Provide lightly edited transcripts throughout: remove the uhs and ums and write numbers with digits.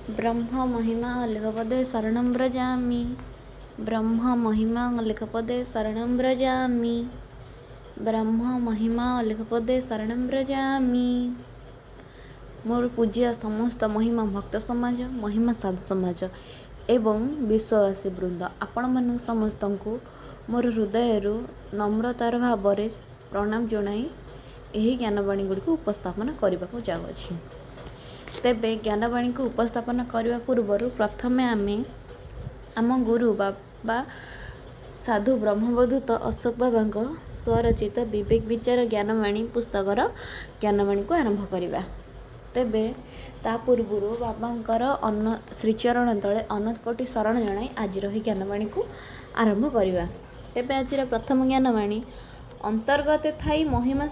ब्रह्म महिमा अलेखपदे शरणं व्रजामि। ब्रह्म महिमा अलेखपदे शरणं व्रजामि। ब्रह्म महिमा अलेखपदे शरणं व्रजामि। मोर पूज्य समस्त महिमा भक्त समाज, महिमा साधु समाज एवं विश्ववासी वृंद, आपण मान समस्त को मोर हृदय नम्रतार भाव प्रणाम जनाई यही ज्ञानवाणी गुड़ी को उपस्थापन करने को जाऊँगी। तेबे ज्ञानवाणी को उपस्थापन करने पूर्व प्रथमे आम गुरु बाबा साधु ब्रह्मवधूत अशोक बाबा स्वरचित विवेक विचार ज्ञानवाणी पुस्तकर ज्ञानवाणी को आरंभ करवा। तेबे ता पूर्व बाबांकर श्रीचरण तले अनंत कोटि शरण जनाई आज ज्ञानवाणी को आरंभ करवा। तेबे आज प्रथम ज्ञानवाणी अंतर्गत थाई महिमा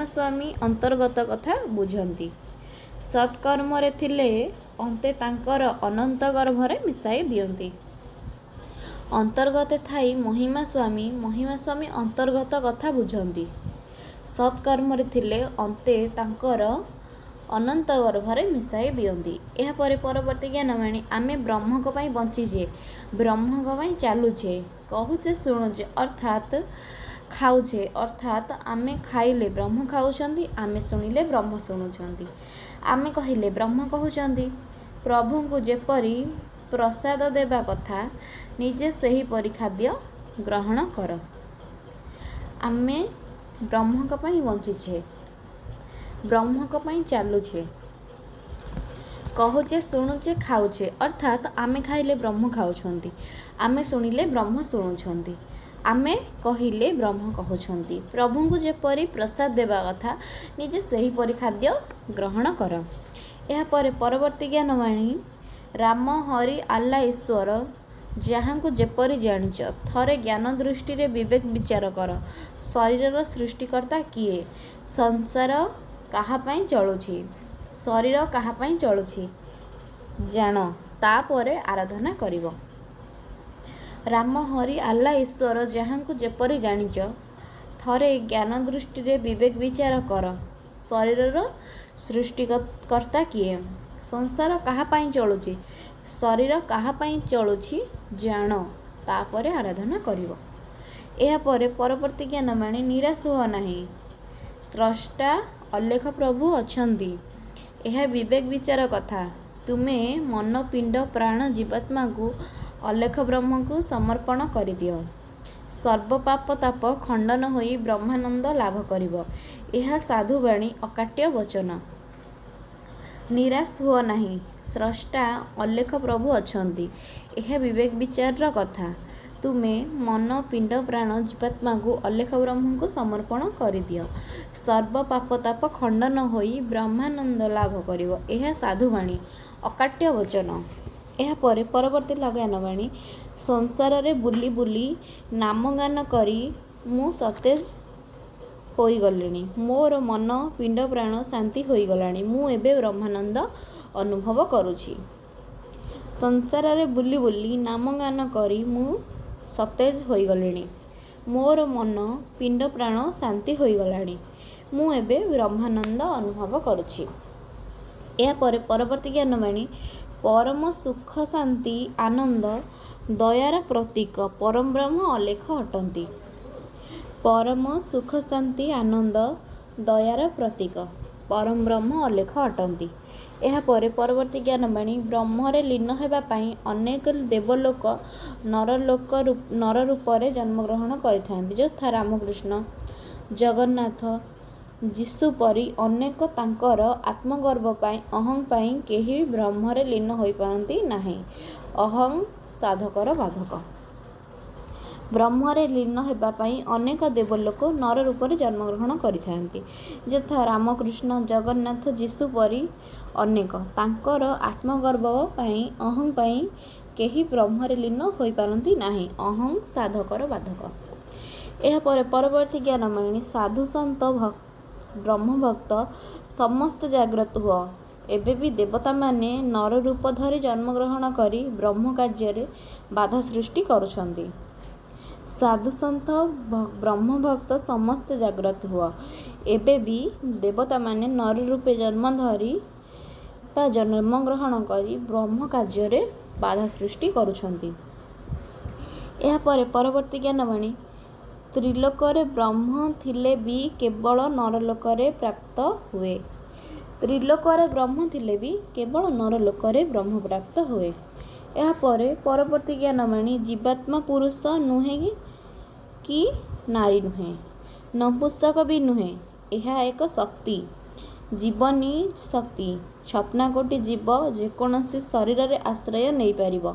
स्वामी अंतर्गत कथा बुझंती। सत्कर्म रे थिले अंते तांकर अनंत गर्भरे मिसाई दियंती। अंतर्गत थाई महिमा स्वामी अंतर्गत कथा बुझंती। सत्कर्म रे थिले अंते तांकर अनंत गर्भरे मिसाई दियंती। यह परवर्ती ज्ञानवाणी आमे ब्रह्म को पई बंचीजे, ब्रह्म को पई चालुछे, कहूचे शुणुचे अर्थात खाऊछे, अर्थात आमे खाइले ब्रह्म खाऊछंती, आमे शुणिले ब्रह्म शुणुछंती, आमे कहिले ब्रह्म कहउछंती। प्रभु को जेपरी प्रसाद देवा कथा निजे सही परि खाद्य ग्रहण कर। आमे ब्रह्म को पई बंचीछे, ब्रह्म को पई चालुछे, कहूचे शुणुचे खाऊछे, अर्थात आमे खाइले ब्रह्म खाऊछंती, आमे शुणिले ब्रह्म शुणुछंती, आमे कहिले ब्रह्म कहउछंती। प्रभु को जेपरी प्रसाद देवा कथा निजे सही परि खाद्य ग्रहण कर। यह परवर्ती ज्ञानवाणी राम हरि आल्ला ईश्वर जहाँ को जेपरी जानिच, थरे ज्ञान दृष्टि रे विवेक विचार कर। शरीर सृष्टिकर्ता किए, संसार कहा पई चलुछि, शरीर कहा पई चलुछि जान, तापरे आराधना करिवो। राम हरि आल्ला ईश्वर जहाँ को जेपरी जानिच, थरे ज्ञान दृष्टि रे विवेक विचार कर। शरीर सृष्टिकर्ता किए, संसार कहा पई चलुछि, शरीर कहा पई चलुछि जान, तापरे आराधना करिवो। यह परवर्ती ज्ञानवाणी निराश हो नहीं, स्रष्टा अलेख प्रभु अछंती। यह विवेक विचार कथा, तुमे मन पिंड प्राण जीवात्मा को अलेख ब्रह्म को समर्पण कर दियो। सर्व पाप ताप खंडन होई ब्रह्मानंद लाभ करिवो। यह साधुवाणी अकाट्य वचन। निराश हुआ नहीं, स्रष्टा अलेख प्रभु अछंती। यह विवेक विचार कथा, तुमे मन पिंड प्राण जीवात्मा को अलेख ब्रह्म को समर्पण कर दियो। सर्व पाप ताप खंडन होई ब्रह्मानंद लाभ करिवो। यह साधुवाणी अकाट्य वचन। यह परवर्ती ज्ञानवाणी संसार रे बुली बुली नाम गान करी मु सतेज होई गलिनी। मोर मन पिंड प्राण शांति होई गलानी। मु एबे ब्रह्मानंद अनुभव करुछि। संसार रे बुली बुली नाम गान करी मु सतेज होई गलिनी। मोर मन पिंड प्राण शांति होई गलानी। मु एबे ब्रह्मानंद अनुभव करुछि। यह परवर्ती ज्ञानवाणी परम सुख शांति आनंद दयार प्रतीक परम ब्रह्म अलेख अटंती। परम सुख शांति आनंद दयार प्रतीक परम ब्रह्म अलेख अटंती। यह परवर्ती ज्ञानवाणी ब्रह्मरे लीन हेबा पई अनेक देवलोक नर रूप जन्मग्रहण करिथांती, यथा रामकृष्ण जगन्नाथ जीशु परी अनेक तांकर आत्मगर्व पाई अहं पाई केही ब्रह्मरे लीन होई पारंती नाही। अहं साधकर बाधक। ब्रह्मरे लीन हेबा पाई अनेक देवलोक नर रूप जन्मग्रहण करिथांती, यथा रामकृष्ण जगन्नाथ जीशु परी अनेक तांकर आत्मगर्व पाई अहं पाई केही ब्रह्मरे लीन होई पारंती नाही। अहं साधकर बाधक। यह परवर्ती ज्ञानवाणी साधु संत ब्रह्म भक्त समस्त जागृत हुआ। एबे भी देवता माने नर रूप धरी जन्मग्रहण करी ब्रह्म कार्य बाधा सृष्टि करुछंती। साधु संत ब्रह्म भक्त समस्त जागृत हुआ। एबे भी देवता माने नर रूपे जन्म धरी ବା ଜନ୍ମଗ୍ରହଣ କରି ବ୍ରହ୍ମ କାର୍ଯ୍ୟରେ ବାଧା ସୃଷ୍ଟି କରୁଛନ୍ତି। ଏହାପରେ ପରବର୍ତ୍ତୀ ଜ୍ଞାନବାଣୀ, ତ୍ରିଲୋକରେ ବ୍ରହ୍ମ ଥିଲେ ବି କେବଳ ନରଲୋକରେ ପ୍ରାପ୍ତ ହୁଏ। ତ୍ରିଲୋକରେ ବ୍ରହ୍ମ ଥିଲେ ବି କେବଳ ନରଲୋକରେ ବ୍ରହ୍ମ ପ୍ରାପ୍ତ ହୁଏ। ଏହାପରେ ପରବର୍ତ୍ତୀ ଜ୍ଞାନବାଣୀ, ଜୀବାତ୍ମା ପୁରୁଷ ନୁହେଁ କି ନାରୀ ନୁହେଁ, ନପୁଂସକ ବି ନୁହେଁ, ଏହା ଏକ ଶକ୍ତି, ଜୀବନୀ ଶକ୍ତି। ସ୍ୱପ୍ନାକୋଟି ଜୀବ ଯେକୌଣସି ଶରୀରରେ ଆଶ୍ରୟ ନେଇପାରିବ।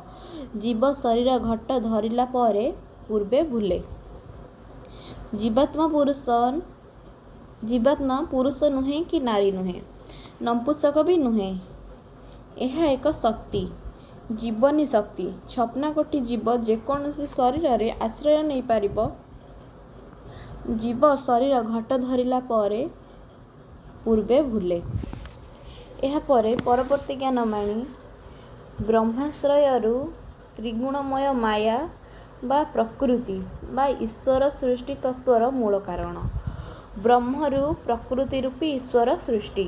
ଜୀବ ଶରୀର ଘଟ ଧରିଲା ପରେ ପୂର୍ବେ ଭୁଲେ। ଜୀବାତ୍ମା ପୁରୁଷ ନୁହେଁ କି ନାରୀ ନୁହେଁ, ନପୁଂସକ ବି ନୁହେଁ, ଏହା ଏକ ଶକ୍ତି, ଜୀବନୀ ଶକ୍ତି। ସ୍ୱପ୍ନାକୋଟି ଜୀବ ଯେକୌଣସି ଶରୀରରେ ଆଶ୍ରୟ ନେଇପାରିବ। ଜୀବ ଶରୀର ଘଟ ଧରିଲା ପରେ ପୂର୍ବେ ଭୁଲେ। ଏହାପରେ ପରବର୍ତ୍ତୀ ଜ୍ଞାନବାଣୀ, ବ୍ରହ୍ମାଶ୍ରୟରୁ ତ୍ରିଗୁଣମୟ ମାୟା ବା ପ୍ରକୃତି ବା ଈଶ୍ୱର ସୃଷ୍ଟି ତତ୍ତ୍ୱର ମୂଳ କାରଣ। ବ୍ରହ୍ମରୁ ପ୍ରକୃତି ରୂପୀ ଈଶ୍ୱର ସୃଷ୍ଟି।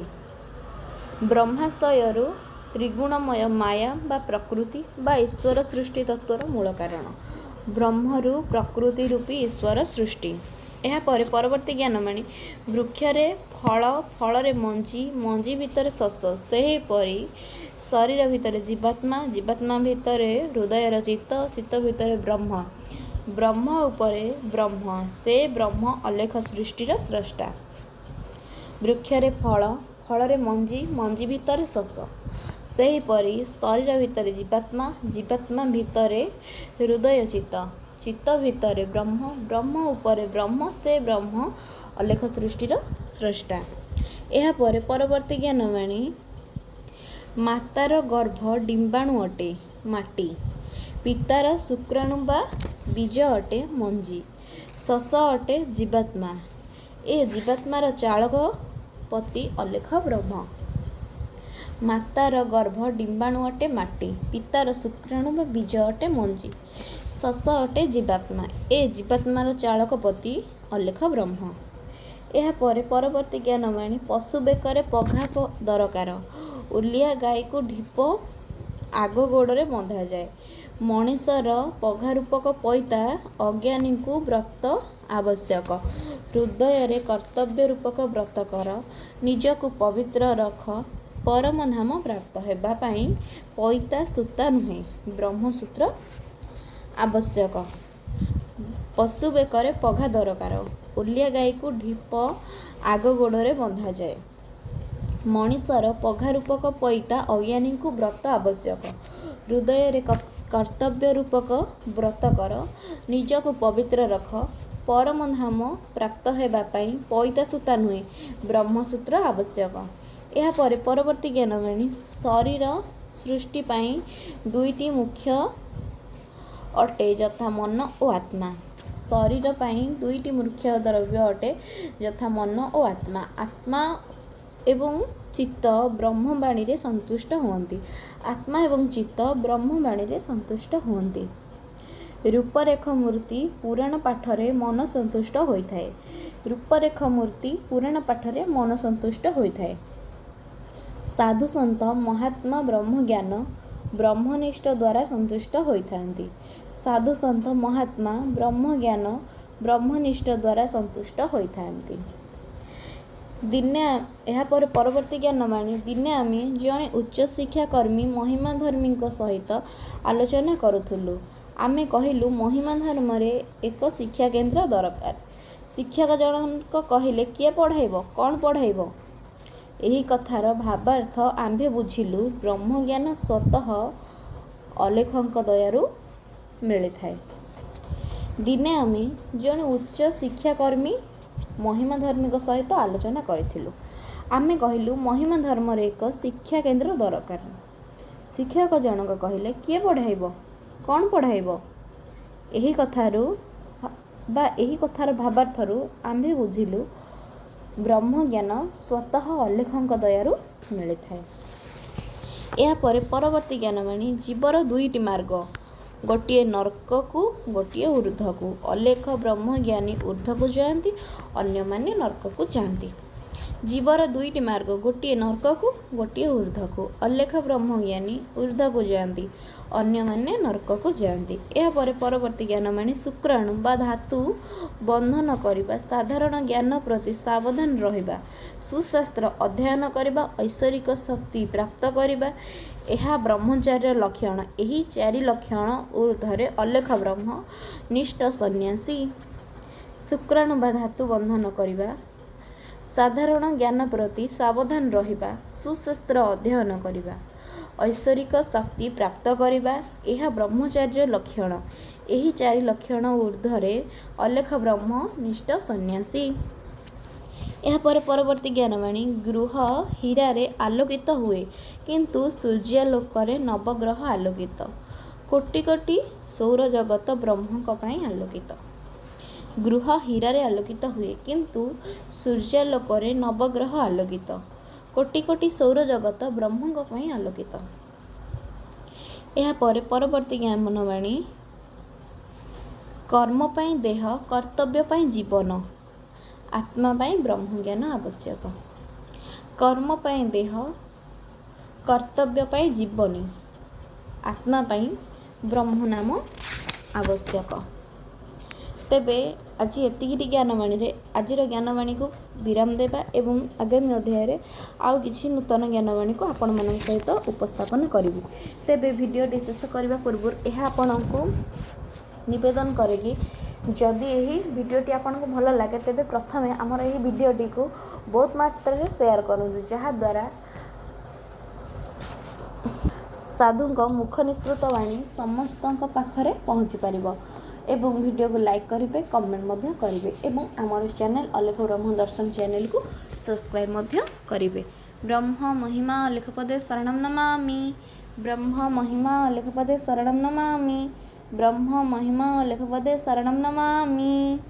ବ୍ରହ୍ମାଶ୍ରୟରୁ ତ୍ରିଗୁଣମୟ ମାୟା ବା ପ୍ରକୃତି ବା ଈଶ୍ୱର ସୃଷ୍ଟି ତତ୍ତ୍ୱର ମୂଳ କାରଣ। ବ୍ରହ୍ମରୁ ପ୍ରକୃତି ରୂପୀ ଈଶ୍ୱର ସୃଷ୍ଟି। ଏହାପରେ ପରବର୍ତ୍ତୀ ଜ୍ଞାନବାଣୀ, ବୃକ୍ଷରେ ଫଳ, ଫଳରେ ମଞ୍ଜି, ମଞ୍ଜି ଭିତରେ ଶସ୍ୟ, ସେହିପରି ଶରୀର ଭିତରେ ଜୀବାତ୍ମା, ଜୀବାତ୍ମା ଭିତରେ ହୃଦୟର ଚିତ୍ତ, ଚିତ୍ତ ଭିତରେ ବ୍ରହ୍ମ, ବ୍ରହ୍ମ ଉପରେ ବ୍ରହ୍ମ, ସେ ବ୍ରହ୍ମ ଅଲେଖ ସୃଷ୍ଟିର ସ୍ରଷ୍ଟା। ବୃକ୍ଷରେ ଫଳ, ଫଳରେ ମଞ୍ଜି, ମଞ୍ଜି ଭିତରେ ଶସ୍ୟ, ସେହିପରି ଶରୀର ଭିତରେ ଜୀବାତ୍ମା, ଜୀବାତ୍ମା ଭିତରେ ହୃଦୟ ଚିତ୍ତ, ଚିତ୍ତ ଭିତରେ ବ୍ରହ୍ମ, ବ୍ରହ୍ମ ଉପରେ ବ୍ରହ୍ମ, ସେ ବ୍ରହ୍ମ ଅଲେଖ ସୃଷ୍ଟିର ସ୍ରଷ୍ଟା। ଏହାପରେ ପରବର୍ତ୍ତୀ ଜ୍ଞାନବାଣୀ, ମାତାର ଗର୍ଭ ଡିମ୍ବାଣୁ ଅଟେ ମାଟି, ପିତାର ଶୁକ୍ରାଣୁ ବା ବୀଜ ଅଟେ ମଞ୍ଜି, ଶସ୍ୟ ଅଟେ ଜୀବାତ୍ମା, ଏ ଜୀବାତ୍ମାର ଚାଳକପତି ଅଲେଖ ବ୍ରହ୍ମ। ମାତାର ଗର୍ଭ ଡିମ୍ବାଣୁ ଅଟେ ମାଟି, ପିତାର ଶୁକ୍ରାଣୁ ବା ବୀଜ ଅଟେ ମଞ୍ଜି, ଶସ୍ୟ ଅଟେ ଜୀବାତ୍ମା, ଏ ଜୀବାତ୍ମାର ଚାଳକପତି ଅଲେଖ ବ୍ରହ୍ମ। ଏହାପରେ ପରବର୍ତ୍ତୀ ଜ୍ଞାନବାଣୀ, ପଶୁ ବେକରେ ପଘା ଦରକାର, ଓଲିଆ ଗାଈକୁ ଢିପ ଆଗ ଗୋଡ଼ରେ ବନ୍ଧାଯାଏ। ମଣିଷର ପଘା ରୂପକ ପଇତା ଅଜ୍ଞାନୀଙ୍କୁ ବ୍ରତ ଆବଶ୍ୟକ। ହୃଦୟରେ କର୍ତ୍ତବ୍ୟ ରୂପକ ବ୍ରତ କର, ନିଜକୁ ପବିତ୍ର ରଖ, ପରମଧାମ ପ୍ରାପ୍ତ ହେବା ପାଇଁ ପଇତା ସୂତା ନୁହେଁ, ବ୍ରହ୍ମସୂତ୍ର ଆବଶ୍ୟକ। ପଶୁ ବେକରେ ପଘା ଦରକାର, ଓଲିଆ ଗାଈକୁ ଢିପ ଆଗ ଗୋଡ଼ରେ ବନ୍ଧାଯାଏ। ମଣିଷର ପଘା ରୂପକ ପଇତା ଅଜ୍ଞାନୀଙ୍କୁ ବ୍ରତ ଆବଶ୍ୟକ। ହୃଦୟରେ କର୍ତ୍ତବ୍ୟ ରୂପକ ବ୍ରତ କର, ନିଜକୁ ପବିତ୍ର ରଖ, ପରମଧାମ ପ୍ରାପ୍ତ ହେବା ପାଇଁ ପଇତା ସୂତା ନୁହେଁ, ବ୍ରହ୍ମସୂତ୍ର ଆବଶ୍ୟକ। ଏହାପରେ ପରବର୍ତ୍ତୀ ଜ୍ଞାନବାଣୀ, ଶରୀର ସୃଷ୍ଟି ପାଇଁ ଦୁଇଟି ମୁଖ୍ୟ ଅଟେ ଯଥା ମନ ଓ ଆତ୍ମା। ଶରୀର ପାଇଁ ଦୁଇଟି ମୁଖ୍ୟ ଦ୍ରବ୍ୟ ଅଟେ ଯଥା ମନ ଓ ଆତ୍ମା। ଆତ୍ମା ଏବଂ ଚିତ୍ତ ବ୍ରହ୍ମବାଣୀରେ ସନ୍ତୁଷ୍ଟ ହୁଅନ୍ତି। ଆତ୍ମା ଏବଂ ଚିତ୍ତ ବ୍ରହ୍ମବାଣୀରେ ସନ୍ତୁଷ୍ଟ ହୁଅନ୍ତି। ରୂପରେଖ ମୂର୍ତ୍ତି ପୁରାଣ ପାଠରେ ମନ ସନ୍ତୁଷ୍ଟ ହୋଇଥାଏ। ରୂପରେଖ ମୂର୍ତ୍ତି ପୁରାଣ ପାଠରେ ମନ ସନ୍ତୁଷ୍ଟ ହୋଇଥାଏ। ସାଧୁସନ୍ଥ ମହାତ୍ମା ବ୍ରହ୍ମଜ୍ଞାନ ବ୍ରହ୍ମନିଷ୍ଠ ଦ୍ୱାରା ସନ୍ତୁଷ୍ଟ ହୋଇଥାନ୍ତି। ସାଧୁସନ୍ଥ ମହାତ୍ମା ବ୍ରହ୍ମଜ୍ଞାନ ବ୍ରହ୍ମନିଷ୍ଠ ଦ୍ୱାରା ସନ୍ତୁଷ୍ଟ ହୋଇଥାନ୍ତି। ଏହାପରେ ପରବର୍ତ୍ତୀ ଜ୍ଞାନବାଣୀ, ଦିନେ ଆମେ ଜଣେ ଉଚ୍ଚଶିକ୍ଷା କର୍ମୀ ମହିମା ଧର୍ମୀଙ୍କ ସହିତ ଆଲୋଚନା କରୁଥିଲୁ। ଆମେ କହିଲୁ, ମହିମା ଧର୍ମରେ ଏକ ଶିକ୍ଷାକେନ୍ଦ୍ର ଦରକାର। ଶିକ୍ଷକ ଜଣକ କହିଲେ, କିଏ ପଢ଼ାଇବ, କ'ଣ ପଢ଼ାଇବ? ଏହି କଥାର ଭାବାର୍ଥ ଆମ୍ଭେ ବୁଝିଲୁ, ବ୍ରହ୍ମଜ୍ଞାନ ସ୍ୱତଃ ଅଲେଖଙ୍କ ଦୟାରୁ ମିଳିଥାଏ। ଦିନେ ଆମେ ଜଣେ ଉଚ୍ଚ ଶିକ୍ଷାକର୍ମୀ ମହିମା ଧର୍ମୀଙ୍କ ସହିତ ଆଲୋଚନା କରିଥିଲୁ। ଆମେ କହିଲୁ, ମହିମା ଧର୍ମରେ ଏକ ଶିକ୍ଷାକେନ୍ଦ୍ର ଦରକାର। ଶିକ୍ଷକ ଜଣକ କହିଲେ, କିଏ ପଢ଼ାଇବ, କ'ଣ ପଢ଼ାଇବ? ଏହି କଥାର ଭାବାର୍ଥରୁ ଆମ୍ଭେ ବୁଝିଲୁ, ବ୍ରହ୍ମଜ୍ଞାନ ସ୍ୱତଃ ଅଲେଖଙ୍କ ଦୟାରୁ ମିଳିଥାଏ। ଏହାପରେ ପରବର୍ତ୍ତୀ ଜ୍ଞାନବାଣୀ, ଜୀବର ଦୁଇଟି ମାର୍ଗ, ଗୋଟିଏ ନର୍କକୁ, ଗୋଟିଏ ଊର୍ଦ୍ଧ୍ୱକୁ। ଅଲେଖ ବ୍ରହ୍ମଜ୍ଞାନୀ ଊର୍ଦ୍ଧ୍ୱକୁ ଯାଆନ୍ତି, ଅନ୍ୟମାନେ ନର୍କକୁ ଯାଆନ୍ତି। जीवर दुईटी मार्ग, गोटे नरक को गोटे ऊर्ध्व को। अलेख ब्रह्मज्ञानी ऊर्ध्व को जाती, अन्य माने नरक को जाती। यापर परवर्ती ज्ञानवाणी शुक्राणु बा धातु बंधन करने, साधारण ज्ञान प्रति सावधान रहिबा, सुशास्त्र अध्ययन करने, ऐश्वरिक शक्ति प्राप्त करने, यह ब्रह्मचर्य लक्षण। यही चारि लक्षण ऊर्ध्वे अलेख ब्रह्म निष्ठ सन्यासी। शुक्राणु बा धातु बंधन करने, साधारण ज्ञान प्रति सावधान रहिबा, सुशास्त्र अध्ययन करने, ऐश्वरिक शक्ति प्राप्त करने, यह ब्रह्मचर्य लक्षण। यही चारि लक्षण ऊर्ध्वे अलेख ब्रह्म निष्ठ सन्यासी। यापर परवर्ती ज्ञानवाणी गृह हीरारे आलोकित हुए, किंतु सूर्यालोकरे नवग्रह आलोकित। कोटि कोटि सौर जगत ब्रह्म आलोकित। गृह हीरारे आलोकित हुए, किंतु सूर्यालोकरे नवग्रह आलोकित। कोटि कोटि सौर जगत ब्रह्म आलोकित। यापर परवर्ती ज्ञानवाणी कर्म पाई देह, कर्तव्य पाई जीवन, आत्मा पाई ब्रह्म ज्ञान आवश्यक। कर्म पाई देह, कर्तव्य पाई जीवनी, आत्मा पाई ब्रह्म नाम आवश्यक। तेबे आज एतिकी ज्ञानवाणी रे आजिर ज्ञानवाणी को विराम देबा एवं आगामी अध्याय रे आउ किछि नूतन ज्ञानवाणी को आपण मन सहित उपस्थापन करिवि। तेबे वीडियोटी शेष करबा पूर्व यह आपनको निवेदन करे कि जदि यही वीडियोटी आपको भल लगे तेबे प्रथमे आमर यही वीडियोटी को बहुत मात्रा रे शेयर करंतु, जहाँ द्वारा साधु मुख निस्तृत वाणी समस्त पाखरे पहुँची पारिबो। एवं वीडियो को लाइक करेंगे, कमेंट मध्य करेंगे एवं आमर चैनल अलेख ब्रह्म दर्शन चैनल को सब्सक्राइब मध्य करेंगे। ब्रह्म महिमा अलेख पदे शरणं नमामि। ब्रह्म महिमा अलेख पदे शरणं नमामि। ब्रह्म महिमा अलेख पदे शरणं नमामि।